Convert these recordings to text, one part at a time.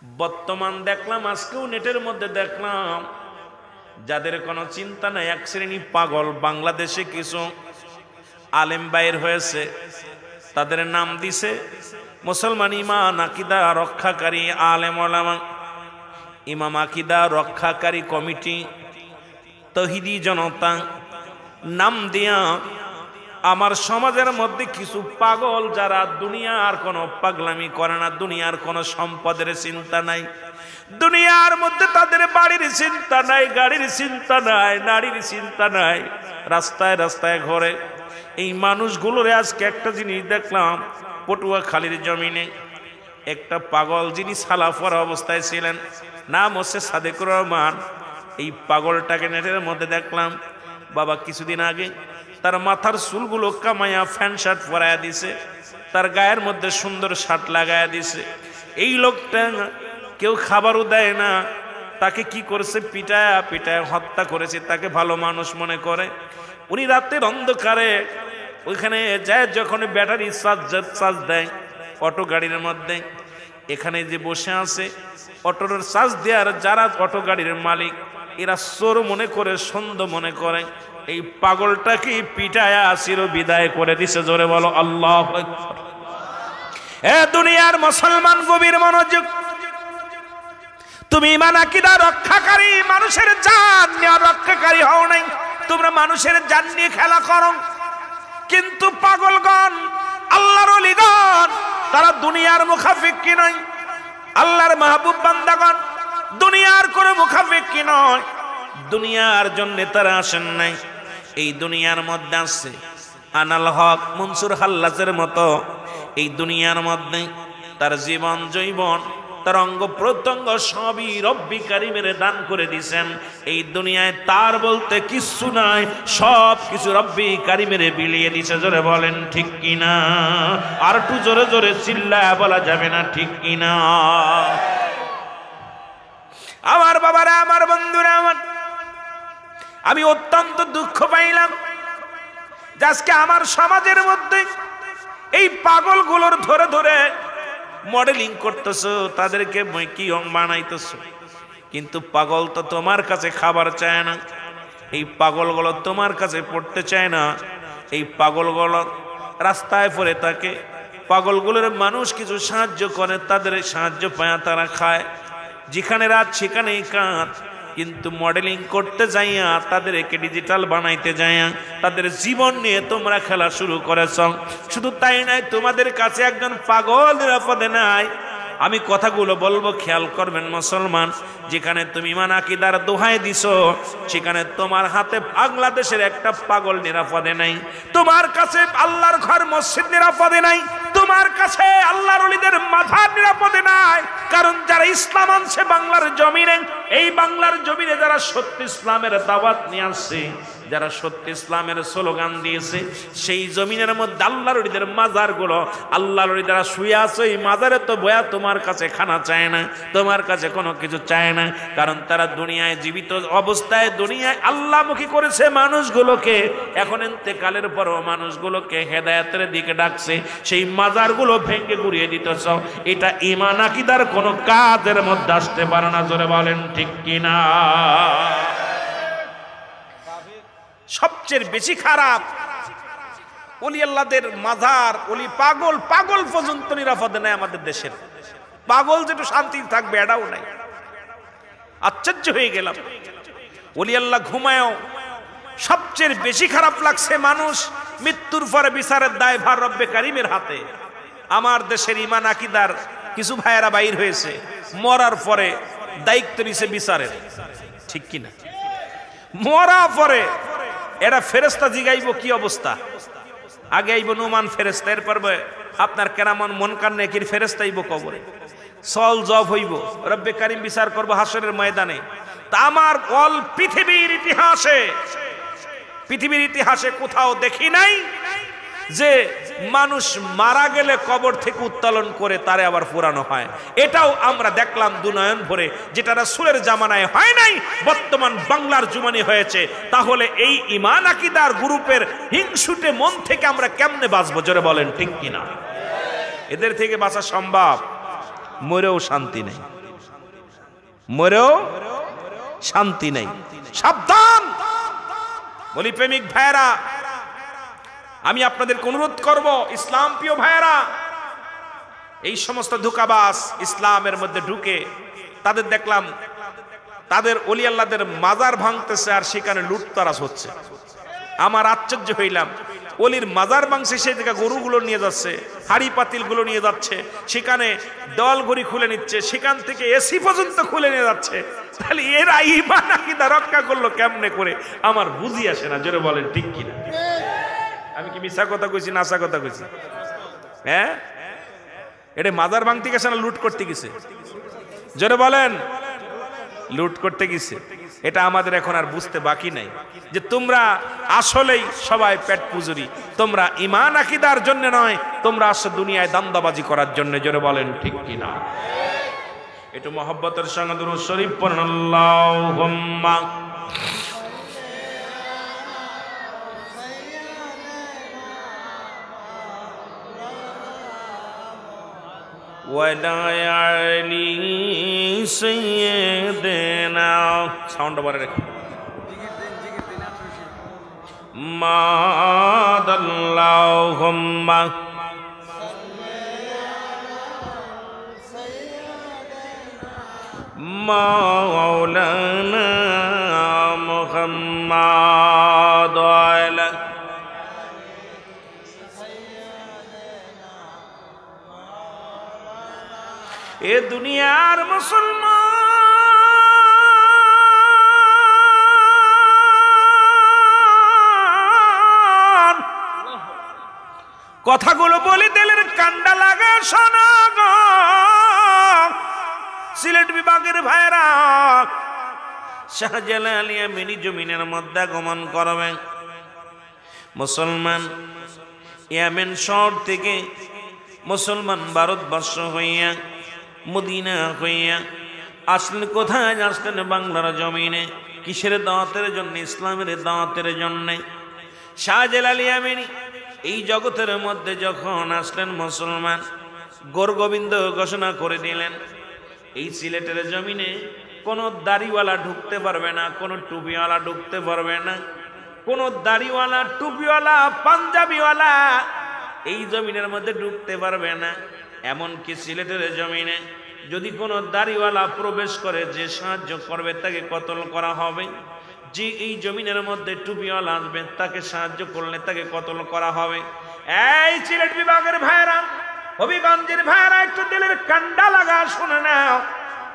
বর্তমান দেখলাম, আজকেও নেটের মধ্যে দেখলাম, যাদের কোনো চিন্তা নাই, এক শ্রেণী পাগল বাংলাদেশে কিছু আলেম বাইর হয়েছে, তাদের নাম দিছে মুসলমান ইমান আকিদা রক্ষাকারী আলেম ওলামা, ইমাম আকিদা রক্ষাকারী কমিটি, তৌহিদি জনতা নাম দিয়া আমার সমাজের মধ্যে কিছু পাগল যারা দুনিয়ার কোনো পাগলামি করে না, দুনিয়ার কোনো সম্পদের চিন্তা নাই, দুনিয়ার মধ্যে তাদের বাড়ির চিন্তা নাই, গাড়ির চিন্তা নাই, নারীর চিন্তা নাই, রাস্তায় রাস্তায় ঘরে এই মানুষগুলোর আজকে একটা জিনিস দেখলাম, পটুয়াখালীর জমিনে একটা পাগল যিনি সালাফর অবস্থায় ছিলেন, নাম হচ্ছে সাদেকুর রহমান। এই পাগলটাকে নেটের মধ্যে দেখলাম, বাবা কিছুদিন আগে তার মাথার চুলগুলো কামাইয়া ফ্যান শার্ট পরাইয়া দিছে, তার গায়ের মধ্যে সুন্দর শার্ট লাগাইয়া দিছে। এই লোকটা কেউ খাবারও দেয় না, তাকে কি করেছে, পিটায়া পিটায়া হত্যা করেছে, তাকে ভালো মানুষ মনে করে। উনি রাতের অন্ধকারে ওইখানে যায়, যখন ব্যাটারি চার্জ দেয় অটো গাড়ির মধ্যে, এখানে যে বসে আছে অটোর চার্জ দেওয়ার যারা অটো গাড়ির মালিক, এরা চোর মনে করে, সন্দেহ মনে করে। এই পাগলটাকে পিটায়া চির বিদায় করে দিছে। জোরে বলো আল্লাহু আকবার। এ দুনিয়ার মুসলমান গভীর মনোযোগ, তুমি ঈমান আকীদা রক্ষাকারী, মানুষের জান নেওয়ার রক্ষাকারী হও নাই, তোমরা মানুষের জান নিয়ে খেলা করো। কিন্তু পাগলগণ, আল্লাহর ওলিগণ, তারা দুনিয়ার মুখাফিক্কি নয়। আল্লাহর মাহবুব বান্দাগণ দুনিয়ার কোনো মুখাফিক্কি নয়, দুনিয়ার জন্য তারা আসেন নাই। এই দুনিয়ার মধ্যে আছে আনাল হক মনসুর হাল্লাজের মতো, এই দুনিয়ার মধ্যে তার জীবন জৈবন, তার অঙ্গ প্রত্যঙ্গ সবই রব্বি কারিমের দান করে দিয়েছেন। এই দুনিয়ায় তার বলতে কিচ্ছু নাই, সব কিছু রব্বি কারিমের বিলিয়ে দিছে। জোরে বলেন ঠিক কিনা? আর একটু জোরে জোরে চিল্লায় বলা যাবে না ঠিক কিনা? আমার বাবারা, আমার বন্ধুরা, আমি অত্যন্ত দুঃখ পাইলাম যে আজকে আমার সমাজের মধ্যে এই পাগলগুলোর ধরে ধরে মডেলিং করতেছো, তাদেরকে মেকিং বানাইতেছো। কিন্তু পাগল তো তোমার কাছে খাবার চায় না, এই পাগলগুলো তোমার কাছে পড়তে চায় না, এই পাগলগুলো রাস্তায় পড়ে থাকে। পাগলগুলোর মানুষ কিছু সাহায্য করে, তাদের সাহায্য পায়, তারা খায়, যেখানে রাত সেখানেই কাঁদ। কিন্তু মডেলিং করতে যাইয়া, তাদেরকে ডিজিটাল বানাইতে যাইয়া, তাদের জীবন নিয়ে তোমরা খেলা শুরু করেছ। শুধু তাই নয়, তোমাদের কাছে একজন পাগল নিরাপদে নাই। আমি কথাগুলো বলবো, খেয়াল করবেন মুসলমান। যেখানে তুমি ঈমান আকীদার দোহাই দিছো, সেখানে তোমার হাতে বাংলাদেশের একটা পাগল নিরাপদে নাই। তোমার কাছে আল্লাহর ঘর মসজিদ নিরাপদে নাই, তোমার কাছে আল্লাহর ওলিদের মাজার নিরাপদে নাই। কারণ যারা ইসলাম আনছে বাংলার জমিনে, এই বাংলার জমিনে যারা সত্য ইসলামের দাওয়াত নিয়ে আসছে, যারা সত্য ইসলামের স্লোগান দিয়েছে, সেই জমিনের মধ্যে আল্লাহর ওলিদের মাজারগুলো, আল্লাহর ওলি যারা শুয়ে আছে, এই মাজারে তো বয়া তোমার কাছে খানা চায় না, তোমার কাছে কোনো কিছু চায় না। কারণ তারা দুনিয়ায় জীবিত অবস্থায় দুনিয়ায় আল্লাহমুখী করেছে মানুষগুলোকে, এখন ইন্তেকালের পরও মানুষগুলোকে হেদায়েতের দিকে ডাকছে। সেই মাজারগুলো ভেঙে গুড়িয়ে দিতেছ, এটা ঈমান আকীদার কোনো কাজের মধ্যে আসতে পারে না। জোরে বলেন ঠিক কিনা? সবচেয়ে বেশি খারাপ ওলি আল্লাহদের মাজার, ওলি পাগল, পাগল পর্যন্ত নিরাপদে নাই আমাদের দেশের। পাগল যেটা শান্তি থাকবে এটাও নাই। আশ্চর্য হয়ে গেলাম। ওলি আল্লাহ ঘুমায়ও সবচেয়ে বেশি খারাপ লাগছে, মানুষ মৃত্যুর পরে বিচারের দায়ভার রব্বে কারিমের হাতে। আমার দেশের ঈমান আকীদার কিছু ভাইয়েরা বাইর হয়েছে, মরার পরে দায়িত্ব নিছে বিচারের, ঠিক কিনা? মরা পরে এরা ফেরেশতা জিগাইব কি অবস্থা। আগে আইব নুমান ফেরেশতা, এরপর আপনার কেরামন মুনকার নেকির ফেরেশতা আইব কবরে, সল জব হইব, রব্বে কারিম বিচার করব হাসরের ময়দানে। তা আমার অল পৃথিবীর ইতিহাসে কোথাও দেখি নাই যে মানুষ মারা গেলে কবর থেকে উত্তোলন করে তারে আবার পুরানো হয়। এটাও আমরা দেখলাম দুনয়ন ভরে, যেটা রাসূলের জামানায় হয় নাই, বর্তমান বাংলার জমানে হয়েছে। তাহলে এই ঈমান আকীদার গ্রুপের হিংসুটে মন থেকে আমরা কেমনে বাঁচবো? জোরে বলেন ঠিক কিনা? এদের থেকে বাঁচা সম্ভব? মরেও শান্তি নেই। মরেও শান্তি নেই। সাবধান বলি প্রেমিক ভাইয়েরা, আমি আপনাদেরকে অনুরোধ করব, ইসলাম প্রিয় ভাইয়েরা, এই সমস্ত ধোঁকাবাজ ইসলামের মধ্যে ঢুকে তাদের দেখলাম তাদের ওলি আল্লাহদের মাজার ভাঙতেছে আর সেখানে লুটতরাজ হচ্ছে। আমার আশ্চর্য হইলাম, ওলির মাজার ভাঙছে, সেই জায়গায় গরুগুলো নিয়ে যাচ্ছে, হাড়ি পাতিলগুলো নিয়ে যাচ্ছে, সেখানে দেওয়াল ঘড়ি খুলে নিচ্ছে, সেখান থেকে এসি পর্যন্ত খুলে নিয়ে যাচ্ছে। তাহলে এরা ঈমান আকীদা রক্ষা করলো কেমনে করে আমার বুঝি আসে না। জোরে বলেন ঠিক কিনা? আমি কি মিথ্যা কথা কইছি না আশা কথা কইছি? হ্যাঁ, এটা মাজার ভাঙতে গেছে না লুট করতে গেছে? জোরে বলেন। লুট করতে গেছে। এটা আমাদের এখন আর বুঝতে বাকি নাই যে তোমরা আসলেই সবাই পেট পুজুরি, তোমরা ঈমান আকীদার জন্য নয়, তোমরা আসলে দুনিয়ায় দান্দাবাজি করার জন্য। জোরে বলেন ঠিক কিনা? একটু মহব্বতের সঙ্গে দুরূদ শরীফ পড়ুন। আল্লাহুম্মা ওয়ালা আলি সাইয়্যিদিনা, সাউন্ড বাড়ে রেখে, মাদাল্লাহুম্মা মাওলানা মুহাম্মাদ ওয়ালা এ দুনিয়ার মুসলমান, কথাগুলো বলি দিলের কান্ডা লাগে শোনো গো। সিলেট বিভাগের ভাইরা শাহজালাল ইয়ামানি জমিনের মধ্যে আগমন করবে। মুসলমান ইয়ামেন শহর থেকে মুসলমান ভারতবর্ষ হইয়া মদিনা হইয়া আসলেন। কোথায় আসলেন? বাংলার জমিনে। কিসের দাওয়াতের জন্য? ইসলামের দাওয়াতের জন্য। শাহজালাল ইয়ামানি এই জগতের মধ্যে যখন আসলেন, মুসলমান গৌরগোবিন্দ ঘোষণা করে দিলেন, এই সিলেটের জমিনে কোনো দাড়িওয়ালা ঢুকতে পারবে না, কোনো টুপিওয়ালা ঢুকতে পারবে না, কোনো দাড়িওয়ালা টুপিওয়ালা পাঞ্জাবিওয়ালা এই জমিনের মধ্যে ঢুকতে পারবে না। এমনকি সিলেটের জমিনে যদি কোনো দাড়িওয়ালা প্রবেশ করে, যে সাহায্য করবে তাকে কতল করা হবে। যে এই জমিনের মধ্যে টুপিওয়ালা আসবে তাকে সাহায্য করলে তাকে কতল করা হবে। এই সিলেট বিভাগের ভাইরা, হবিগঞ্জের ভাইরা, একটু দিলের কান্ডা লাগা শুনে নাও।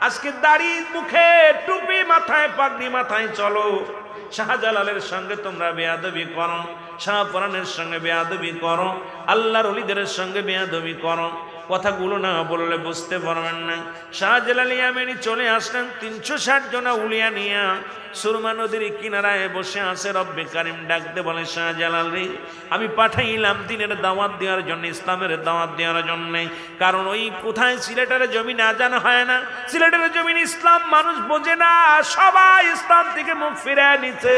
আজকে দাড়ি মুখে টুপি মাথায় পাগড়ি মাথায় চলো, শাহজালালের সঙ্গে তোমরা বেয়াদবি করো, শাহপরানের সঙ্গে বেয়াদবি করো, আল্লাহর ওলিদের সঙ্গে বেয়াদবি করো। কথাগুলো না বললে বুঝতে পারবেন না। শাহজালাল ইয়ামানি চলে আসলেন 360 জনা উলিয়া নিয়া সুরমা নদীর কিনারায় বসে আছে। রব্বে কারিম ডাকতে বলে, শাহজালাল রে, আমি পাঠাইলাম দিনের দাওয়াত দেওয়ার জন্য, ইসলামের দাওয়াত দেওয়ার জন্য। কারণ ওই কোথায় সিলেটের জমিনে আজান হয় না, সিলেটের জমিন ইসলাম মানুষ বোঝে না, সবাই ইসলাম থেকে মুখ ফিরিয়ে নিচ্ছে।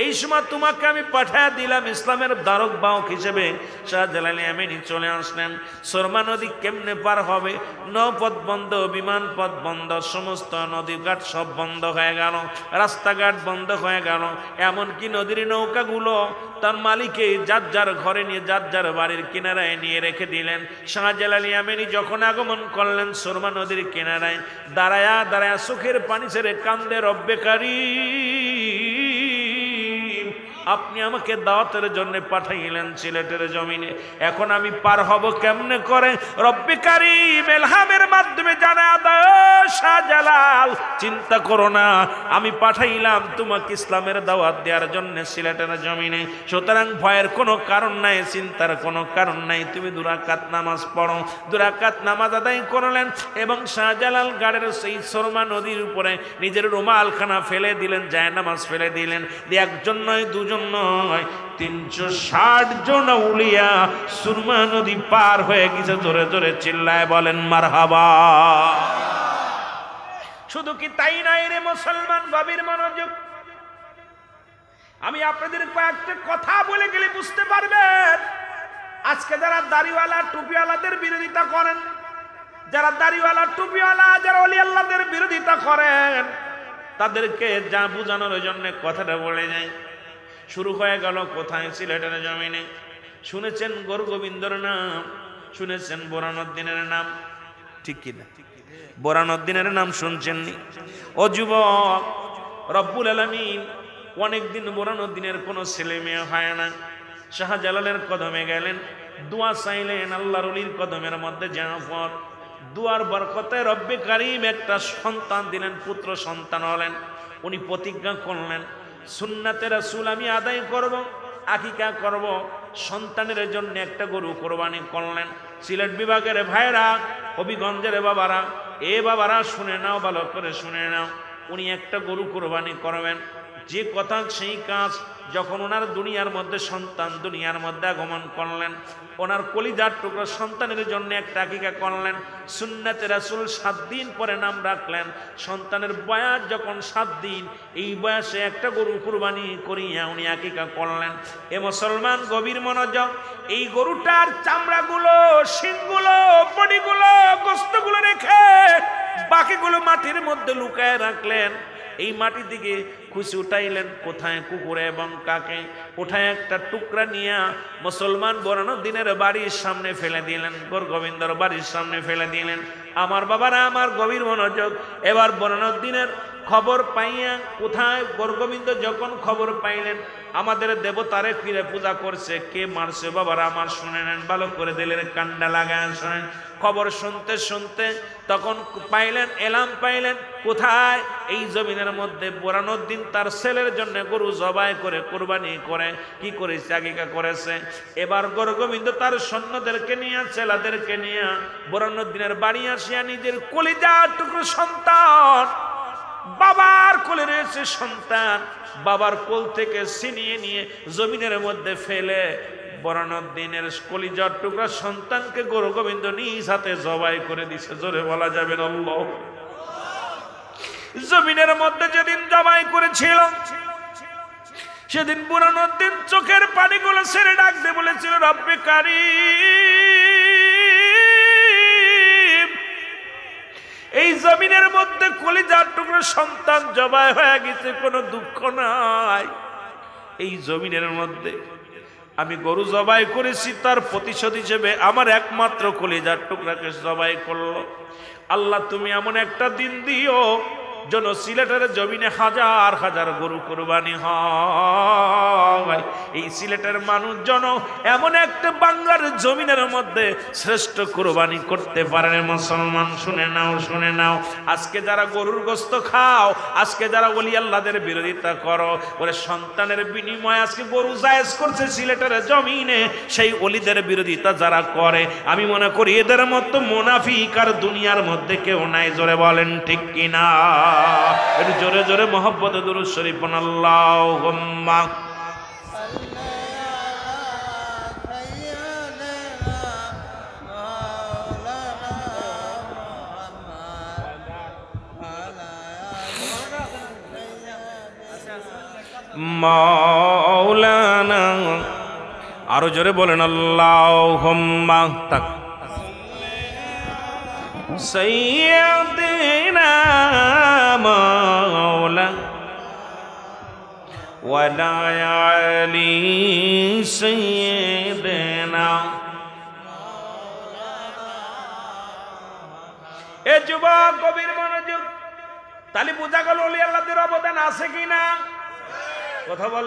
এই সময় তোমাকে আমি পাঠাইয়া দিলাম ইসলামের দ্বারক বাহক হিসেবে। শাহজালাল ইয়ামানি চলে আসলেন। সুরমা নদী কেমনে পার হবে? নৌপথ বন্ধ, বিমান পথ বন্ধ, সমস্ত নদী ঘাট সব বন্ধ হয়ে গেল, রাস্তাঘাট বন্ধ হয়ে গেল। এমনকি নদীর নৌকাগুলো তার মালিকে যার যার ঘরে নিয়ে যার যার বাড়ির কিনারায় নিয়ে রেখে দিলেন। শাহজালাল ইয়ামানি যখন আগমন করলেন সুরমা নদীর কিনারায়, দাঁড়ায়া দাঁড়ায়া চোখের পানি ছেড়ে কান্দে, রব্বে কারিম, আপনি আমাকে দাওয়াতের জন্য পাঠাইলেন সিলেটের জমিনে, এখন আমি পার হব কেমনে করে? রব্বে কারিম ইলহামের মাধ্যমে জানা দাও, শাহজালাল চিন্তা করো না, আমি পাঠাইলাম তোমাকে ইসলামের দাওয়াত দেওয়ার জন্য সিলেটের জমিনে। সুতরাং ভয়ের কোনো কারণ নাই, চিন্তার কোনো কারণ নাই। তুমি 2 রাকাত নামাজ পড়ো। 2 রাকাত নামাজ আদায় করলেন এবং শাহজালাল গাড়ের সেই সুরমা নদীর উপরে নিজের রুমালখানা ফেলে দিলেন, জায়নামাজ ফেলে দিলেন। একজন নয়, 2 জন নয়, 360 জন উলিয়া সুরমা নদী পার হয়ে গেছে। জোরে জোরে চিল্লায় বলেন মারহাবা। শুধু কি তাই নাই রে মুসলমান, গভীর মনোযোগ। আমি আপনাদের কয়েকটা কথা বলে গেলে বুঝতে পারবেন। আজকে যারা দাড়িওয়ালা টুপিওয়ালাদের বিরোধিতা করেন, যারা দাড়িওয়ালা টুপিওয়ালা যারা ওলি আল্লাহদের বিরোধিতা করেন। তাদেরকে যা বোঝানোর জন্য কথাটা বলে যায়। শুরু হয়ে গেল কোথায়? সিলেটের জমিনে। শুনেছেন গৌরগোবিন্দর নাম, শুনেছেন বোরানুদ্দিনের নাম, ঠিক কিনা? বোরানুদ্দিনের নাম শুনছেননি? ও যুবক, রব্বুল আলামিন অনেকদিন বোরানুদ্দিনের কোনো ছেলে মেয়ে হয় না। শাহজালালের কদমে গেলেন, দোয়া চাইলেন, আল্লাহর ওলির কদমের মধ্যে জাফর। দুয়ার বরকতে রব্বে কারিম একটা সন্তান দিলেন, পুত্র সন্তান হলেন। উনি প্রতিজ্ঞা করলেন, সুন্নাতে রাসূল আমি আদায় করব, আকিকা করব, সন্তানের জন্য একটা গরু কোরবানি করলেন। সিলেট বিভাগের ভাইরা, হবিগঞ্জের বাবারা, এ বাবারা শুনে নাও, ভালো করে শুনে নাও। উনি একটা গরু কোরবানি করবেন, যে কথা সেই কাজ। যখন ওনার দুনিয়ার মধ্যে সন্তান দুনিয়ার মধ্যে আগমন করলেন, ওনার কলিজার টুকরো সন্তানের জন্য একটা আকিকা করলেন। সুন্নাতে রাসূল 7 দিন পরে নাম রাখলেন। সন্তানের বয়স যখন 7 দিন, এই বয়সে একটা গরু কুরবানি করিয়া উনি আকিকা করলেন। এ মুসলমান গভীর মনোযোগ, এই গরুটার চামড়াগুলো, শিংগুলো, বডিগুলো, গোশতগুলো রেখে বাকিগুলো মাটির মধ্যে লুকায় রাখলেন। এই মাটি দিকে খুশি উঠাইলেন, কোথায়? কুকুরে এবং কাকে উঠায় একটা টুকরা নিয়ে মুসলমান বোরানুদ্দিনের বাড়ির সামনে ফেলে দিলেন, গৌরগোবিন্দর বাড়ির সামনে ফেলে দিলেন। আমার বাবারা, আমার গভীর মনোযোগ। এবার বোরানুদ্দিনের খবর পাইয়া কোথায়? গৌরগোবিন্দ যখন খবর পাইলেন আমাদের দেবতারে ফিরে পূজা করছে, কে মারছে বাবারা আমার শুনে নেন, ভালো করে দিলেন কান্ডা লাগায় শোনেন। খবর শুনতে শুনতে তখন পাইলেন, এলাম পাইলেন কোথায়? এই জমিনের মধ্যে বোরানুদ্দিন তার ছেলের জন্য গরু জবাই করে কোরবানি করে কি করেছে? আকিকা করেছে। এবার গৌরগোবিন্দ তার সৈন্যদেরকে নিয়ে, ছেলেদেরকে নিয়ে বোরানুদ্দিনের বাড়ি আসিয়া নিজের কলিজার টুকরো সন্তান, বাবার কোলে রয়েছে সন্তান, বাবার কোল থেকে ছিনিয়ে নিয়ে জমিনের মধ্যে ফেলে বোরানুদ্দিনের কলিজার টুকরা সন্তানকে গৌরগোবিন্দ নিজ হাতে জবাই করে দিছে। জোরে বলা যাবে না আল্লাহ। জমিনের মধ্যে যেদিন জবাই করেছিল, সেদিন বোরানুদ্দিন চোখের পানিগুলো ছেড়ে ডাক দিয়ে বলেছিল, রব্বে কারীম, এই জমিনের মধ্যে কলিজার টুকরো সন্তান জবাই হয়ে গেছে, কোনো দুঃখ নাই। এই জমিনের মধ্যে আমি গরু জবাই করেছি, তার প্রতিশোধ হিসেবে আমার একমাত্র কলিজার টুকরাকে জবাই করলো। আল্লাহ তুমি এমন একটা দিন দিও যেন সিলেটের জমিনে হাজার হাজার গরু কোরবানি হয়। এই সিলেটের মানুষজন এমন একটা বাংলার জমিনের মধ্যে শ্রেষ্ঠ কোরবানি করতে পারে। মুসলমান শুনে নাও, শুনে নাও। আজকে যারা গরুর গোশত খাও, আজকে যারা ওলি আল্লাহদের বিরোধিতা করো, ওরে সন্তানের বিনিময়ে আজকে গরু জায়েজ করছে সিলেটের জমিনে, সেই ওলিদের বিরোধিতা যারা করে, আমি মনে করি এদের মতো মুনাফিক আর দুনিয়ার মধ্যে কেউ নাই। জোরে বলেন ঠিক কিনা? একটু জোরে জোরে মোহাব্বতে দুরূদ শরীফ পড়ুন, আল্লাহুম্মা মাওলানা। আরো জোরে বলেন আল্লাহুম্মা তাক সাইয়্যিদিনা মাওলা ওয়ালা আলি সাইয়্যিদিনা। এ যুবক গভীর মনোযোগ, তাহলে বোঝা গেল ওলি আল্লাহদের অবদান আছে কিনা? কথা বল।